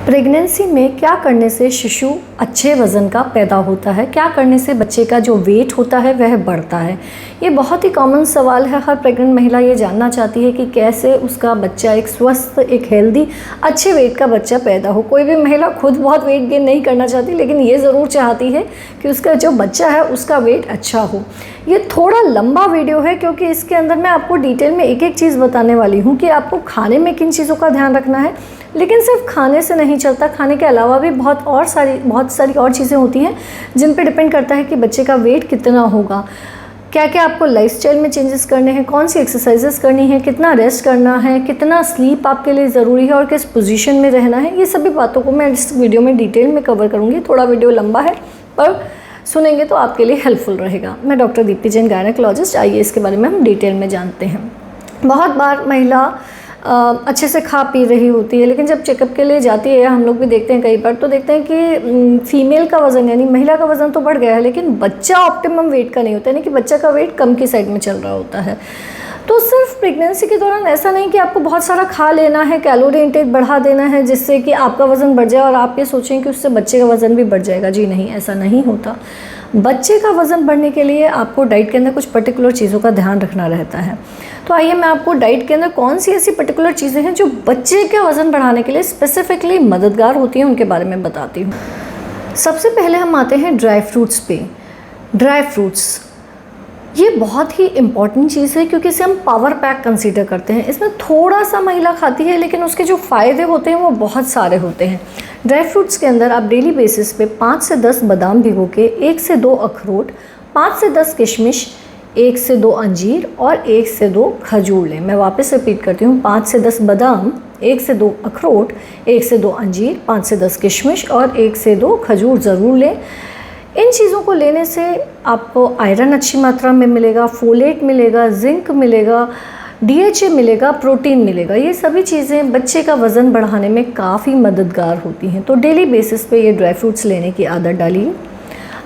Pregnancy में क्या करने से शिशु अच्छे वज़न का पैदा होता है, क्या करने से बच्चे का जो वेट होता है वह बढ़ता है। ये बहुत ही कॉमन सवाल है। हर प्रेग्नेंट महिला ये जानना चाहती है कि कैसे उसका बच्चा एक स्वस्थ, एक हेल्दी, अच्छे वेट का बच्चा पैदा हो। कोई भी महिला खुद बहुत वेट गेन नहीं करना चाहती, लेकिन ये ज़रूर चाहती है कि उसका जो बच्चा है उसका वेट अच्छा हो। ये थोड़ा लंबा वीडियो है क्योंकि इसके अंदर मैं आपको डिटेल में एक एक चीज़ बताने वाली हूँ कि आपको खाने में किन चीज़ों का ध्यान रखना है। लेकिन सिर्फ खाने से नहीं चलता, खाने के अलावा भी बहुत सारी और चीज़ें होती हैं जिन पे डिपेंड करता है कि बच्चे का वेट कितना होगा, क्या क्या आपको लाइफस्टाइल में चेंजेस करने हैं, कौन सी एक्सरसाइजेस करनी है, कितना रेस्ट करना है, कितना स्लीप आपके लिए ज़रूरी है और किस पोजीशन में रहना है। ये सभी बातों को मैं इस वीडियो में डिटेल में कवर करूँगी। थोड़ा वीडियो लंबा है पर सुनेंगे तो आपके लिए हेल्पफुल रहेगा। मैं डॉक्टर दीप्ति जैन, गायनेकोलॉजिस्ट। आइए इसके बारे में हम डिटेल में जानते हैं। बहुत बार महिला अच्छे से खा पी रही होती है, लेकिन जब चेकअप के लिए जाती है, हम लोग भी देखते हैं कई बार, तो देखते हैं कि फीमेल का वज़न यानी महिला का वज़न तो बढ़ गया है, लेकिन बच्चा ऑप्टिमम वेट का नहीं होता, यानी कि बच्चा का वेट कम की साइड में चल रहा होता है। तो सिर्फ प्रेगनेंसी के दौरान ऐसा नहीं कि आपको बहुत सारा खा लेना है, कैलोरी इंटेक बढ़ा देना है जिससे कि आपका वज़न बढ़ जाए और आप ये सोचें कि उससे बच्चे का वज़न भी बढ़ जाएगा। जी नहीं, ऐसा नहीं होता। बच्चे का वज़न बढ़ने के लिए आपको डाइट के अंदर कुछ पर्टिकुलर चीज़ों का ध्यान रखना रहता है। तो आइए मैं आपको डाइट के अंदर कौन सी ऐसी पर्टिकुलर चीज़ें हैं जो बच्चे के वज़न बढ़ाने के लिए स्पेसिफिकली मददगार होती हैं, उनके बारे में बताती हूँ। सबसे पहले हम आते हैं ड्राई फ्रूट्स पे। ड्राई फ्रूट्स ये बहुत ही इम्पॉर्टेंट चीज़ है क्योंकि इसे हम पावर पैक कंसीडर करते हैं। इसमें थोड़ा सा महिला खाती है, लेकिन उसके जो फ़ायदे होते हैं वो बहुत सारे होते हैं। ड्राई फ्रूट्स के अंदर आप डेली बेसिस पे 5 से 10 बादाम भिगो के, 1 से 2 अखरोट, 5 से 10 किशमिश, 1 से 2 अंजीर और 1 से 2 खजूर लें। मैं वापस रिपीट करती हूँ, 5 से 10 बादाम, 1 से 2 अखरोट, 1 से 2 अंजीर, 5 से 10 किशमिश और 1 से 2 खजूर ज़रूर लें। इन चीज़ों को लेने से आपको आयरन अच्छी मात्रा में मिलेगा, फोलेट मिलेगा, जिंक मिलेगा, DHA मिलेगा, प्रोटीन मिलेगा। ये सभी चीज़ें बच्चे का वज़न बढ़ाने में काफ़ी मददगार होती हैं। तो डेली बेसिस पे ये ड्राई फ्रूट्स लेने की आदत डालिए।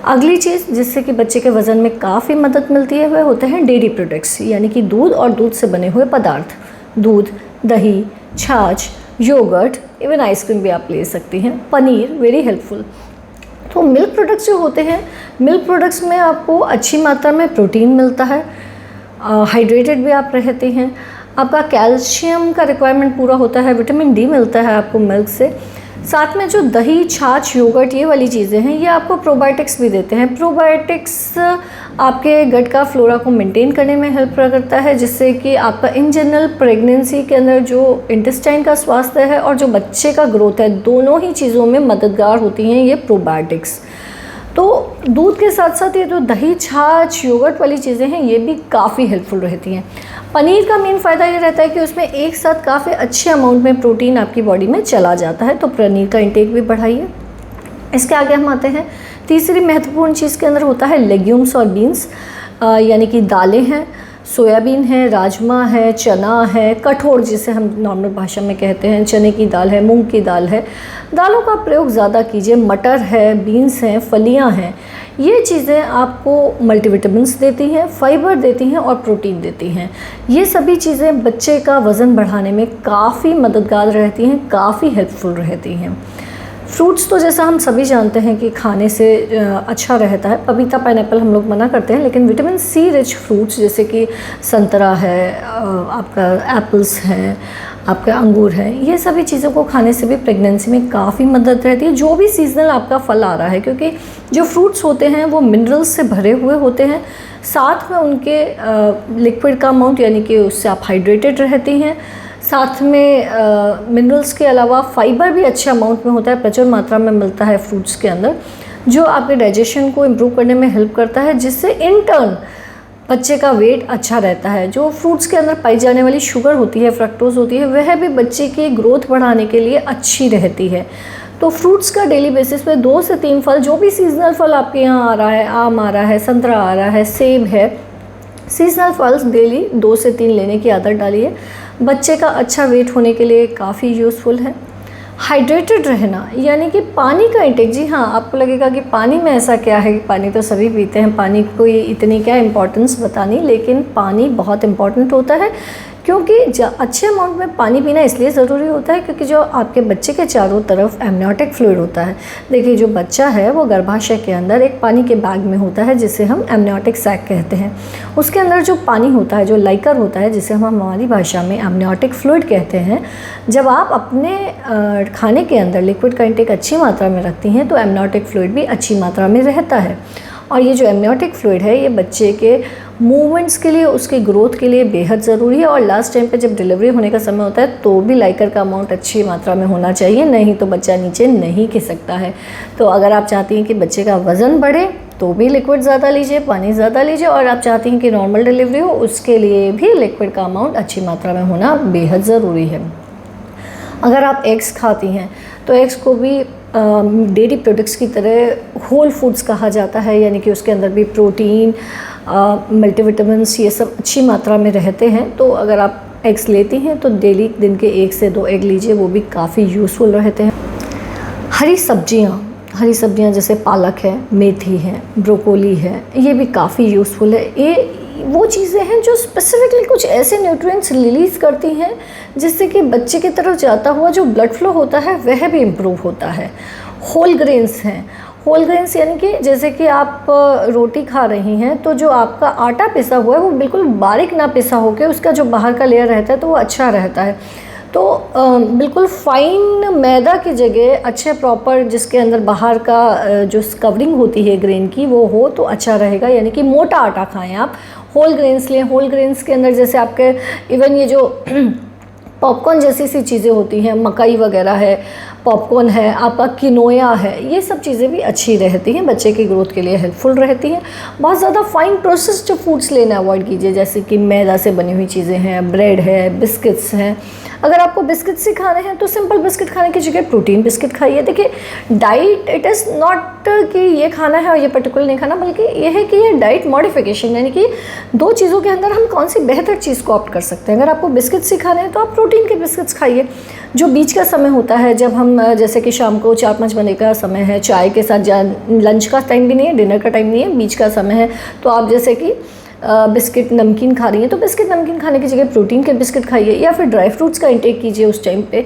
अगली चीज़ जिससे कि बच्चे के वज़न में काफ़ी मदद मिलती है वह होते हैं डेयरी प्रोडक्ट्स, यानी कि दूध और दूध से बने हुए पदार्थ। दूध, दही, छाछ, योगर्ट, इवन आइसक्रीम भी आप ले सकती हैं। Paneer very helpful. तो मिल्क प्रोडक्ट्स जो होते हैं, मिल्क प्रोडक्ट्स में आपको अच्छी मात्रा में प्रोटीन मिलता है, हाइड्रेटेड भी आप रहते हैं, आपका कैल्शियम का रिक्वायरमेंट पूरा होता है, विटामिन D मिलता है आपको मिल्क से। साथ में जो दही, छाछ, योगर्ट ये वाली चीज़ें हैं ये आपको प्रोबायोटिक्स भी देते हैं। प्रोबायोटिक्स आपके गट का फ्लोरा को मेंटेन करने में हेल्प करता है, जिससे कि आपका इन जनरल प्रेगनेंसी के अंदर जो इंटेस्टाइन का स्वास्थ्य है और जो बच्चे का ग्रोथ है, दोनों ही चीज़ों में मददगार होती हैं ये प्रोबायोटिक्स। तो दूध के साथ साथ ये जो दही, छाछ, योगर्ट वाली चीज़ें हैं ये भी काफ़ी हेल्पफुल रहती हैं। पनीर का मेन फ़ायदा ये रहता है कि उसमें एक साथ काफ़ी अच्छे अमाउंट में प्रोटीन आपकी बॉडी में चला जाता है, तो पनीर का इंटेक भी बढ़ाइए। इसके आगे हम आते हैं तीसरी महत्वपूर्ण चीज़ के अंदर होता है लेग्यूम्स और बीन्स, यानी कि दालें हैं, सोयाबीन है, राजमा है, चना है, कठोर जिसे हम नॉर्मल भाषा में कहते हैं, चने की दाल है, मूंग की दाल है। दालों का प्रयोग ज़्यादा कीजिए। मटर है, बीन्स हैं, फलियां हैं, ये चीज़ें आपको मल्टीविटामिन्स देती हैं, फाइबर देती हैं और प्रोटीन देती हैं। ये सभी चीज़ें बच्चे का वज़न बढ़ाने में काफ़ी मददगार रहती हैं, काफ़ी हेल्पफुल रहती हैं। फ्रूट्स तो जैसा हम सभी जानते हैं कि खाने से अच्छा रहता है। पपीता, पाइनएप्पल हम लोग मना करते हैं, लेकिन विटामिन C रिच फ्रूट्स जैसे कि संतरा है, आपका एप्पल्स हैं, आपका अंगूर है, ये सभी चीज़ों को खाने से भी प्रेगनेंसी में काफ़ी मदद रहती है। जो भी सीजनल आपका फल आ रहा है, क्योंकि जो फ्रूट्स होते हैं वो मिनरल्स से भरे हुए होते हैं, साथ में उनके लिक्विड का अमाउंट, यानी कि उससे आप हाइड्रेटेड रहती हैं। साथ में मिनरल्स के अलावा फाइबर भी अच्छे अमाउंट में होता है, प्रचुर मात्रा में मिलता है फ्रूट्स के अंदर, जो आपके डाइजेशन को इम्प्रूव करने में हेल्प करता है, जिससे इन टर्न बच्चे का वेट अच्छा रहता है। जो फ्रूट्स के अंदर पाई जाने वाली शुगर होती है, फ्रक्टोज होती है, वह भी बच्चे की ग्रोथ बढ़ाने के लिए अच्छी रहती है। तो फ्रूट्स का डेली बेसिस पे 2 से 3 फल, जो भी सीजनल फल आपके यहाँ आ रहा है, आम आ रहा है, संतरा आ रहा है, सेब है, सीजनल फल्स डेली 2 से 3 लेने की आदत डालिए। बच्चे का अच्छा वेट होने के लिए काफ़ी यूज़फुल है। हाइड्रेटेड रहना, यानी कि पानी का इंटेक। जी हाँ, आपको लगेगा कि पानी में ऐसा क्या है, पानी तो सभी पीते हैं, पानी को इतनी क्या इम्पोर्टेंस बतानी, लेकिन पानी बहुत इम्पॉर्टेंट होता है क्योंकि अच्छे अमाउंट में पानी पीना इसलिए ज़रूरी होता है क्योंकि जो आपके बच्चे के चारों तरफ एमनियोटिक फ्लूइड होता है। देखिए जो बच्चा है वो गर्भाशय के अंदर एक पानी के बैग में होता है जिसे हम एमनियोटिक सैक कहते हैं। उसके अंदर जो पानी होता है, जो लाइकर होता है, जिसे हम हमारी भाषा में एमनियोटिक फ्लूइड कहते हैं, जब आप अपने खाने के अंदर लिक्विड का इंटेक अच्छी मात्रा में रखती हैं तो एमनियोटिक फ्लूइड भी अच्छी मात्रा में रहता है। और ये जो एमनियोटिक फ्लूइड है ये बच्चे के मूवमेंट्स के लिए, उसके ग्रोथ के लिए बेहद ज़रूरी है। और लास्ट टाइम पे जब डिलीवरी होने का समय होता है तो भी लाइकर का अमाउंट अच्छी मात्रा में होना चाहिए, नहीं तो बच्चा नीचे नहीं खिसकता है। तो अगर आप चाहती हैं कि बच्चे का वज़न बढ़े तो भी लिक्विड ज़्यादा लीजिए, पानी ज़्यादा लीजिए, और आप चाहती हैं कि नॉर्मल डिलीवरी हो उसके लिए भी लिक्विड का अमाउंट अच्छी मात्रा में होना बेहद ज़रूरी है। अगर आप एग्स खाती हैं तो एग्स को भी डेयरी प्रोडक्ट्स की तरह होल फूड्स कहा जाता है, यानी कि उसके अंदर भी प्रोटीन, मल्टीविटामिन्स ये सब अच्छी मात्रा में रहते हैं। तो अगर आप एग्स लेती हैं तो डेली दिन के 1 से 2 एग लीजिए, वो भी काफ़ी यूज़फुल रहते हैं। हरी सब्जियां जैसे पालक है, मेथी है, ब्रोकोली है, ये भी काफ़ी यूज़फुल है। ये वो चीज़ें हैं जो स्पेसिफिकली कुछ ऐसे न्यूट्रिएंट्स रिलीज़ करती हैं जिससे कि बच्चे की तरफ जाता हुआ जो ब्लड फ्लो होता है वह भी इम्प्रूव होता है। होल ग्रेन्स हैं, होल ग्रेन्स यानी कि जैसे कि आप रोटी खा रही हैं तो जो आपका आटा पिसा हुआ है वो बिल्कुल बारीक ना पिसा होकर उसका जो बाहर का लेयर रहता है तो वो अच्छा रहता है। तो बिल्कुल फाइन मैदा की जगह अच्छे प्रॉपर जिसके अंदर बाहर का जो कवरिंग होती है ग्रेन की वो हो तो अच्छा रहेगा, यानी कि मोटा आटा खाएं आप। होल ग्रेन्स लें, होल ग्रेन्स के अंदर जैसे आपके इवन ये जो पॉपकॉर्न जैसी सी चीज़ें होती हैं, मकई वगैरह है, पॉपकॉर्न है, आपका किनोया है, ये सब चीज़ें भी अच्छी रहती हैं, बच्चे की ग्रोथ के लिए हेल्पफुल रहती हैं। बहुत ज़्यादा फाइन प्रोसेस्ड फूड्स लेना अवॉइड कीजिए, जैसे कि मैदा से बनी हुई चीज़ें हैं, ब्रेड है, बिस्किट्स हैं। अगर आपको बिस्किट्स ही खाने हैं तो सिंपल बिस्किट खाने की जगह प्रोटीन बिस्किट खाइए। देखिए डाइट इट इज़ नॉट कि ये खाना है और ये पर्टिकुलर नहीं खाना, बल्कि ये है कि ये डाइट मॉडिफिकेशन, यानी कि 2 चीज़ों के अंदर हम कौन सी बेहतर चीज़ को ऑप्ट कर सकते हैं। अगर आपको बिस्किट्स ही खाने हैं तो आप प्रोटीन के बिस्किट्स खाइए। जो बीच का समय होता है जब हम जैसे कि शाम को 4-5 बजे का समय है, चाय के साथ लंच का टाइम भी नहीं है, डिनर का टाइम नहीं है, बीच का समय है, तो आप जैसे कि बिस्किट नमकीन खा रही हैं तो बिस्किट नमकीन खाने की जगह प्रोटीन के बिस्किट खाइए, या फिर ड्राई फ्रूट्स का इंटेक कीजिए उस टाइम पे।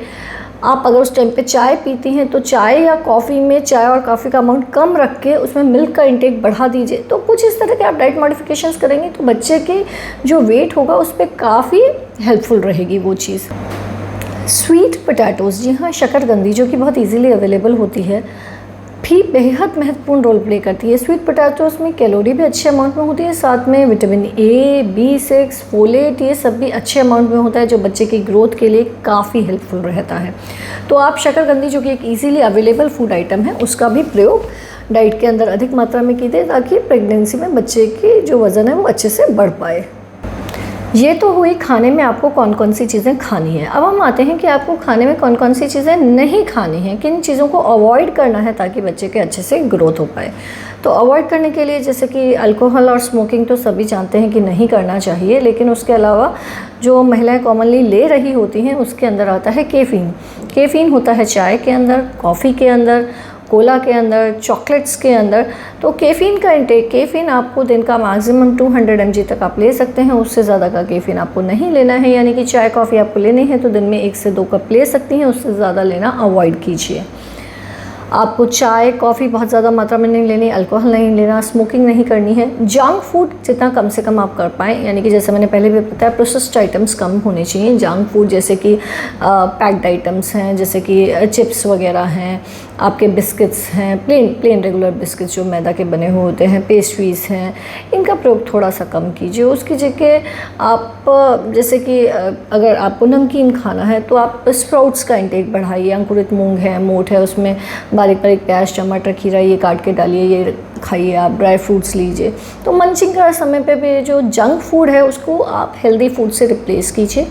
आप अगर उस टाइम पे चाय पीती हैं तो चाय या कॉफ़ी में चाय और कॉफ़ी का अमाउंट कम रख के उसमें मिल्क का इंटेक बढ़ा दीजिए। तो कुछ इस तरह के आप डाइट मॉडिफिकेशंस करेंगे तो बच्चे के जो वेट होगा उस पर काफ़ी हेल्पफुल रहेगी वो चीज़। स्वीट पोटैटोज़, जी हाँ, शकरकंदी जो कि बहुत इजीली अवेलेबल होती है, भी बेहद महत्वपूर्ण रोल प्ले करती है। स्वीट पोटैटोज़ में कैलोरी भी अच्छे अमाउंट में होती है, साथ में विटामिन ए, B6, फोलेट, ये सब भी अच्छे अमाउंट में होता है जो बच्चे की ग्रोथ के लिए काफ़ी हेल्पफुल रहता है। तो आप शकरकंदी जो कि एक इजीली अवेलेबल फूड आइटम है उसका भी प्रयोग डाइट के अंदर अधिक मात्रा में कीजिए ताकि प्रेगनेंसी में बच्चे की जो वज़न है वो अच्छे से बढ़ पाए। ये तो हुई खाने में आपको कौन कौन सी चीज़ें खानी है। अब हम आते हैं कि आपको खाने में कौन कौन सी चीज़ें नहीं खानी हैं, किन चीज़ों को अवॉइड करना है ताकि बच्चे के अच्छे से ग्रोथ हो पाए। तो अवॉइड करने के लिए जैसे कि अल्कोहल और स्मोकिंग तो सभी जानते हैं कि नहीं करना चाहिए, लेकिन उसके अलावा जो महिलाएं कॉमनली ले रही होती हैं उसके अंदर आता है कैफ़ीन। कैफ़ीन होता है चाय के अंदर, कॉफ़ी के अंदर, कोला के अंदर, चॉकलेट्स के अंदर। तो कैफ़ीन का इंटेक, कैफ़ीन आपको दिन का मैक्सिमम 200 mg तक आप ले सकते हैं, उससे ज़्यादा का कैफ़ीन आपको नहीं लेना है। यानी कि चाय कॉफ़ी आपको लेनी है तो दिन में 1 से 2 कप ले सकती हैं, उससे ज़्यादा लेना अवॉइड कीजिए। आपको चाय कॉफ़ी बहुत ज़्यादा मात्रा में नहीं लेनी, अल्कोहल नहीं लेना, स्मोकिंग नहीं करनी है। जंक फूड जितना कम से कम आप कर पाएँ, यानी कि जैसे मैंने पहले भी बताया प्रोसेस्ड आइटम्स कम होने चाहिए। जंक फूड जैसे कि पैक्ड आइटम्स हैं, जैसे कि चिप्स वगैरह हैं, आपके बिस्किट्स हैं, प्लेन रेगुलर बिस्किट्स जो मैदा के बने हुए होते हैं, पेस्ट्रीज़ हैं, इनका प्रयोग थोड़ा सा कम कीजिए। उसकी जगह आप जैसे कि अगर आपको नमकीन खाना है तो आप स्प्राउट्स का इंटेक बढ़ाइए। अंकुरित मूंग है, मोठ है, उसमें बारीक बारीक प्याज, टमाटर, खीरा ये काट के डालिए, ये खाइए। आप ड्राई फ्रूट्स लीजिए। तो मंचिंग का समय पे भी जो जंक फूड है उसको आप हेल्दी फूड से रिप्लेस कीजिए,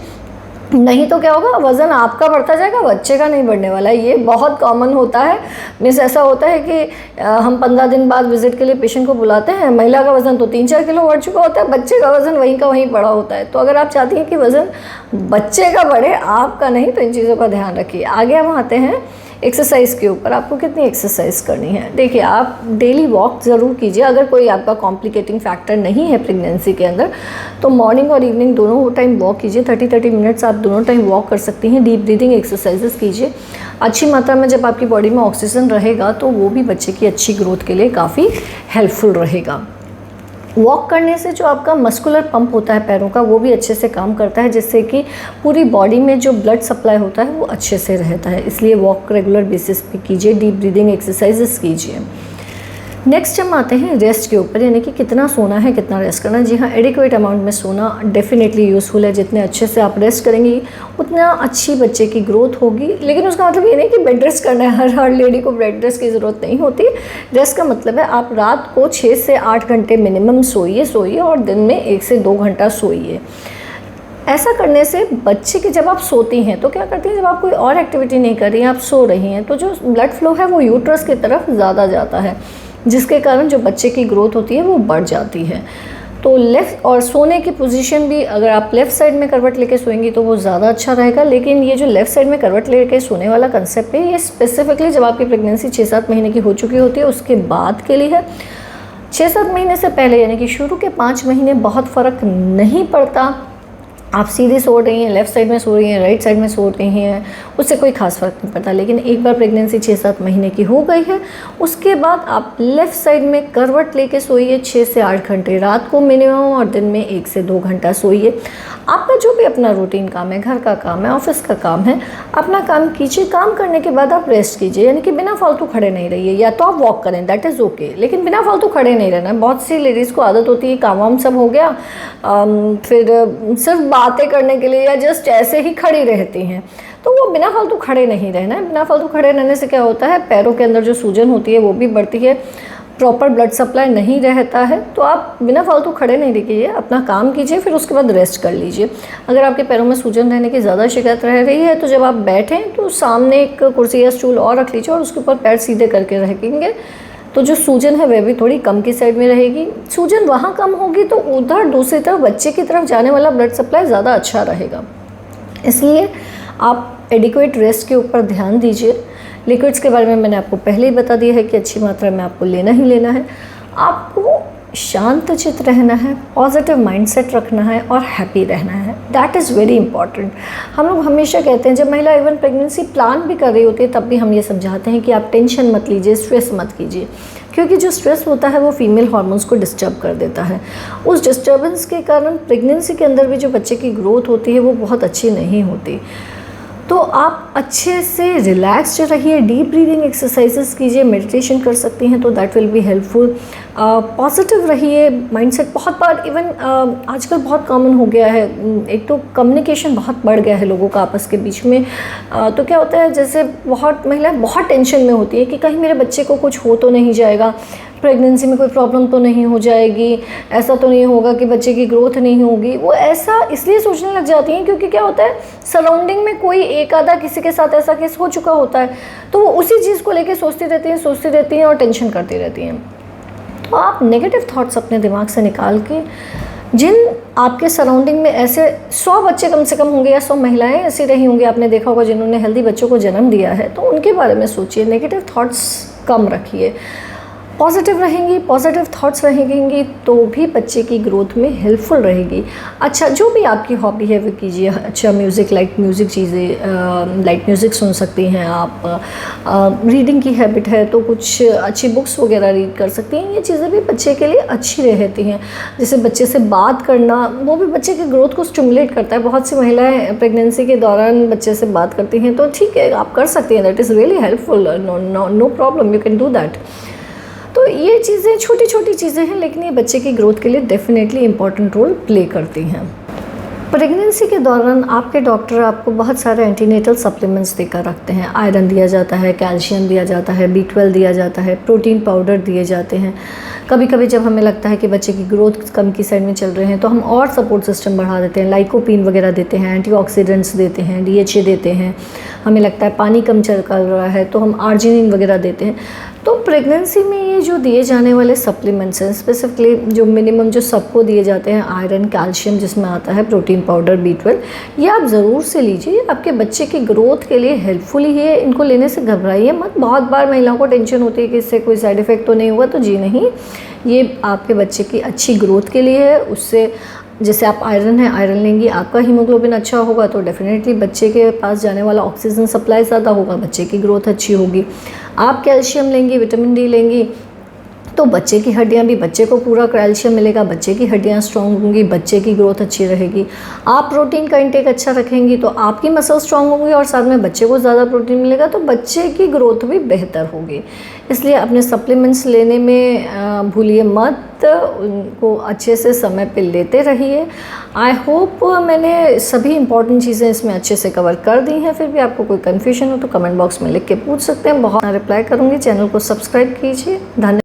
नहीं तो क्या होगा, वज़न आपका बढ़ता जाएगा, बच्चे का नहीं बढ़ने वाला है। ये बहुत कॉमन होता है। मीन्स ऐसा होता है कि हम 15 दिन बाद विजिट के लिए पेशेंट को बुलाते हैं, महिला का वज़न तो 3-4 किलो बढ़ चुका होता है, बच्चे का वज़न वहीं का वहीं पड़ा होता है। तो अगर आप चाहती हैं कि वज़न बच्चे का बढ़े, आपका नहीं, तो इन चीज़ों का ध्यान रखिए। आगे हम आते हैं एक्सरसाइज के ऊपर आपको कितनी एक्सरसाइज करनी है। देखिए, आप डेली वॉक ज़रूर कीजिए। अगर कोई आपका कॉम्प्लिकेटिंग फैक्टर नहीं है प्रेगनेंसी के अंदर, तो मॉर्निंग और इवनिंग दोनों टाइम वॉक कीजिए। 30-30 मिनट्स आप दोनों टाइम वॉक कर सकती हैं। डीप ब्रीदिंग एक्सरसाइजेस कीजिए। अच्छी मात्रा में जब आपकी बॉडी में ऑक्सीजन रहेगा तो वो भी बच्चे की अच्छी ग्रोथ के लिए काफ़ी हेल्पफुल रहेगा। वॉक करने से जो आपका मस्कुलर पंप होता है पैरों का, वो भी अच्छे से काम करता है, जिससे कि पूरी बॉडी में जो ब्लड सप्लाई होता है वो अच्छे से रहता है। इसलिए वॉक रेगुलर बेसिस पे कीजिए। डीप ब्रीदिंग एक्सरसाइजेस कीजिए। नेक्स्ट हम आते हैं रेस्ट के ऊपर, यानी कि कितना सोना है, कितना रेस्ट करना है। जी हाँ, एडिक्वेट अमाउंट में सोना डेफिनेटली यूज़फुल है। जितने अच्छे से आप रेस्ट करेंगी उतना अच्छी बच्चे की ग्रोथ होगी। लेकिन उसका मतलब ये नहीं कि बेड रेस्ट करना है। हर लेडी को बेड रेस्ट की ज़रूरत नहीं होती। रेस्ट का मतलब है आप रात को 6 से 8 घंटे मिनिमम सोइए और दिन में 1 से 2 घंटा सोइए। ऐसा करने से बच्चे की, जब आप सोती हैं तो क्या करती हैं, जब आप कोई और एक्टिविटी नहीं कर रही हैं, आप सो रही हैं, तो जो ब्लड फ्लो है वो यूट्रस की तरफ ज़्यादा जाता है, जिसके कारण जो बच्चे की ग्रोथ होती है वो बढ़ जाती है। तो लेफ़्ट और सोने की पोजीशन भी, अगर आप लेफ़्ट साइड में करवट लेके सोएंगी तो वो ज़्यादा अच्छा रहेगा। लेकिन ये जो लेफ़्ट साइड में करवट लेके सोने वाला कंसेप्ट है, ये स्पेसिफिकली जब आपकी प्रेगनेंसी 6-7 महीने की हो चुकी होती है उसके बाद के लिए है। 6-7 महीने से पहले यानी कि शुरू के 5 महीने बहुत फ़र्क नहीं पड़ता। आप सीधे सो रही हैं, लेफ़्ट साइड में सो रही हैं, राइट साइड में सो रही हैं, उससे कोई खास फ़र्क नहीं पड़ता। लेकिन एक बार प्रेगनेंसी 6-7 महीने की हो गई है, उसके बाद आप लेफ़्ट साइड में करवट लेके सोइए 6 से 8 घंटे रात को मिनिमम, और दिन में 1 से 2 घंटा सोइए। आपका जो भी अपना रूटीन काम है, घर का काम है, ऑफिस का काम है, अपना काम कीजिए। काम करने के बाद आप रेस्ट कीजिए, यानी कि बिना फालतू खड़े नहीं रहिए। या तो आप वॉक करें, दैट इज़ ओके, लेकिन बिना फालतू खड़े नहीं रहना। बहुत सी लेडीज़ को आदत होती है, काम वाम सब हो गया, फिर सिर्फ बातें करने के लिए या जस्ट ऐसे ही खड़ी रहती हैं, तो वो बिना फालतू खड़े नहीं रहना है। बिना फालतू खड़े रहने से क्या होता है, पैरों के अंदर जो सूजन होती है वो भी बढ़ती है, प्रॉपर ब्लड सप्लाई नहीं रहता है। तो आप बिना फालतू खड़े नहीं रहिए, अपना काम कीजिए, फिर उसके बाद रेस्ट कर लीजिए। अगर आपके पैरों में सूजन रहने की ज़्यादा शिकायत रह रही है तो जब आप बैठें तो सामने एक कुर्सी या स्टूल और रख लीजिए और उसके ऊपर पैर सीधे करके रखेंगे, तो जो सूजन है वह भी थोड़ी कम की साइड में रहेगी। सूजन वहाँ कम होगी तो उधर दूसरी तरफ बच्चे की तरफ जाने वाला ब्लड सप्लाई ज़्यादा अच्छा रहेगा। इसलिए आप एडिक्वेट रेस्ट के ऊपर ध्यान दीजिए। लिक्विड्स के बारे में मैंने आपको पहले ही बता दिया है कि अच्छी मात्रा में आपको लेना ही लेना है। आपको शांतचित्त रहना है, पॉजिटिव माइंडसेट रखना है और हैप्पी रहना है। That is very important. हम लोग हमेशा कहते हैं, जब महिला इवन प्रेगनेंसी प्लान भी कर रही होती है तब भी हम ये समझाते हैं कि आप टेंशन मत लीजिए, स्ट्रेस मत कीजिए, क्योंकि जो स्ट्रेस होता है वो फीमेल हार्मोन्स को डिस्टर्ब कर देता है। उस डिस्टर्बेंस के कारण प्रेगनेंसी के अंदर भी जो बच्चे की ग्रोथ होती है वो बहुत अच्छी नहीं होती। तो आप अच्छे से रिलैक्स्ड रहिए, डीप ब्रीदिंग एक्सरसाइजेस कीजिए, मेडिटेशन कर सकती हैं तो that will be helpful. Positive रहिए, माइंडसेट बहुत बार इवन आजकल बहुत कॉमन हो गया है। एक तो कम्युनिकेशन बहुत बढ़ गया है लोगों का आपस के बीच में। तो क्या होता है, जैसे बहुत महिलाएं बहुत टेंशन में होती है कि कहीं मेरे बच्चे को कुछ हो तो नहीं जाएगा, प्रेगनेंसी में कोई प्रॉब्लम तो नहीं हो जाएगी, ऐसा तो नहीं होगा कि बच्चे की ग्रोथ नहीं होगी। वो ऐसा इसलिए सोचने लग जाती हैं क्योंकि क्या होता है, सराउंडिंग में कोई एक आधा किसी के साथ ऐसा केस हो चुका होता है, तो वो उसी चीज़ को लेके सोचती रहती हैं और टेंशन करती रहती हैं। तो आप नेगेटिव थॉट्स अपने दिमाग से निकाल के, जिन आपके सराउंडिंग में ऐसे 100 बच्चे कम से कम होंगे या 100 महिलाएं ऐसी रही होंगी, आपने देखा होगा, जिन्होंने हेल्दी बच्चों को जन्म दिया है, तो उनके बारे में सोचिए। नेगेटिव थॉट्स कम रखिए, पॉजिटिव रहेंगी, पॉजिटिव थॉट्स रहेंगी तो भी बच्चे की ग्रोथ में हेल्पफुल रहेगी। अच्छा, जो भी आपकी हॉबी है वो कीजिए। अच्छा, म्यूज़िक, लाइट म्यूज़िक चीज़ें, लाइट म्यूज़िक सुन सकती हैं आप। रीडिंग की हैबिट है तो कुछ अच्छी बुक्स वगैरह रीड कर सकती हैं। ये चीज़ें भी बच्चे के लिए अच्छी रहती हैं। जैसे बच्चे से बात करना, वो भी बच्चे की ग्रोथ को स्टिमुलेट करता है। बहुत सी महिलाएँ प्रेगनेंसी के दौरान बच्चे से बात करती हैं, तो ठीक है, आप कर सकती हैं, that is really helpful, no problem, you can do that. तो ये चीज़ें छोटी छोटी चीज़ें हैं, लेकिन ये बच्चे की ग्रोथ के लिए डेफिनेटली इम्पॉर्टेंट रोल प्ले करती हैं। प्रेगनेंसी के दौरान आपके डॉक्टर आपको बहुत सारे एंटीनेटल सप्लीमेंट्स देकर रखते हैं। आयरन दिया जाता है, कैल्शियम दिया जाता है, B12 दिया जाता है, प्रोटीन पाउडर दिए जाते हैं। कभी कभी जब हमें लगता है कि बच्चे की ग्रोथ कम की साइड में चल रहे हैं तो हम और सपोर्ट सिस्टम बढ़ा देते हैं, लाइकोपीन वगैरह देते हैं, एंटीऑक्सीडेंट्स देते हैं, DHA देते हैं। हमें लगता है पानी कम चल रहा है तो हम आर्जिनिन वगैरह देते हैं। तो प्रेगनेंसी में ये जो दिए जाने वाले सप्लीमेंट्स हैं, स्पेसिफिकली जो मिनिमम जो सबको दिए जाते हैं, आयरन, कैल्शियम जिसमें आता है, प्रोटीन पाउडर, B12, ये आप ज़रूर से लीजिए। आपके बच्चे की ग्रोथ के लिए हेल्पफुल ही है। इनको लेने से घबराइए मत। बहुत बार महिलाओं को टेंशन होती है कि इससे कोई साइड इफ़ेक्ट तो नहीं हुआ, तो जी नहीं, ये आपके बच्चे की अच्छी ग्रोथ के लिए है। उससे जैसे आप आयरन लेंगी, आपका हीमोग्लोबिन अच्छा होगा तो डेफिनेटली बच्चे के पास जाने वाला ऑक्सीजन सप्लाई ज़्यादा होगा, बच्चे की ग्रोथ अच्छी होगी। आप कैल्शियम लेंगी, विटामिन डी लेंगी, तो बच्चे की हड्डियां भी, बच्चे को पूरा कैल्शियम मिलेगा, बच्चे की हड्डियां स्ट्रॉन्ग होंगी, बच्चे की ग्रोथ अच्छी रहेगी। आप प्रोटीन का इंटेक अच्छा रखेंगी तो आपकी मसल स्ट्रॉन्ग होंगी और साथ में बच्चे को ज़्यादा प्रोटीन मिलेगा तो बच्चे की ग्रोथ भी बेहतर होगी। इसलिए अपने सप्लीमेंट्स लेने में भूलिए मत, उनको अच्छे से समय पे लेते रहिए। आई होप मैंने सभी इंपॉर्टेंट चीज़ें इसमें अच्छे से कवर कर दी हैं। फिर भी आपको कोई कन्फ्यूजन हो तो कमेंट बॉक्स में लिख के पूछ सकते हैं, बहुत रिप्लाई करूँगी। चैनल को सब्सक्राइब कीजिए। धन्यवाद।